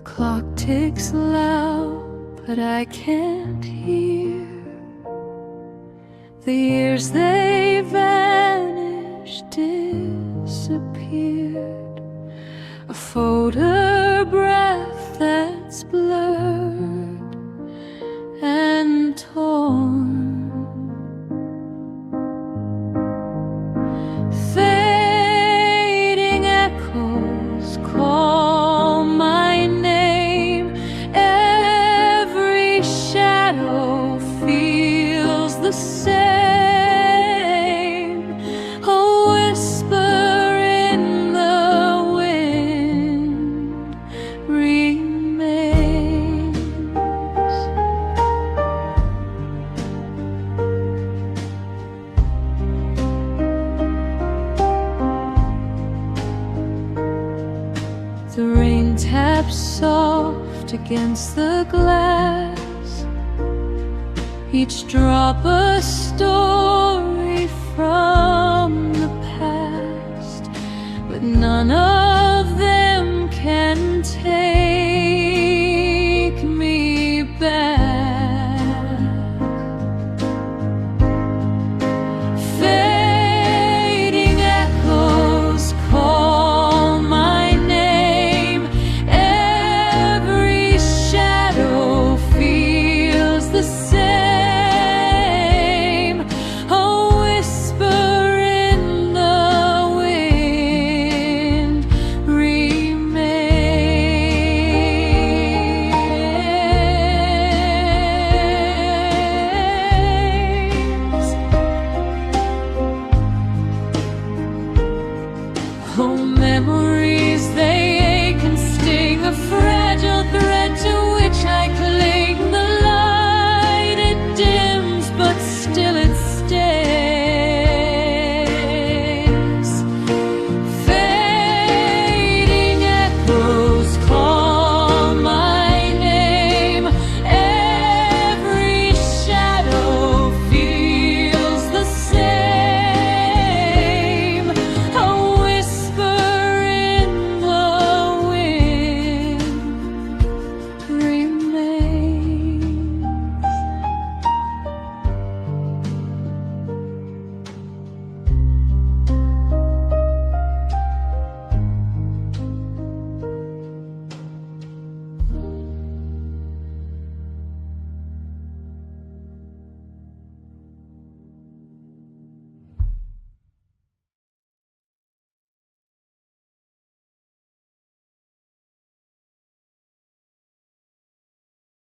clock ticks loud, but I can't hear. The years they vanished, disappeared. A photograph that's blurred and torn. Fading echoes call my name. Every shadow feels the same. A whisper in the wind remains. The rain taps soft against the glass, each drop a story from the past, but none of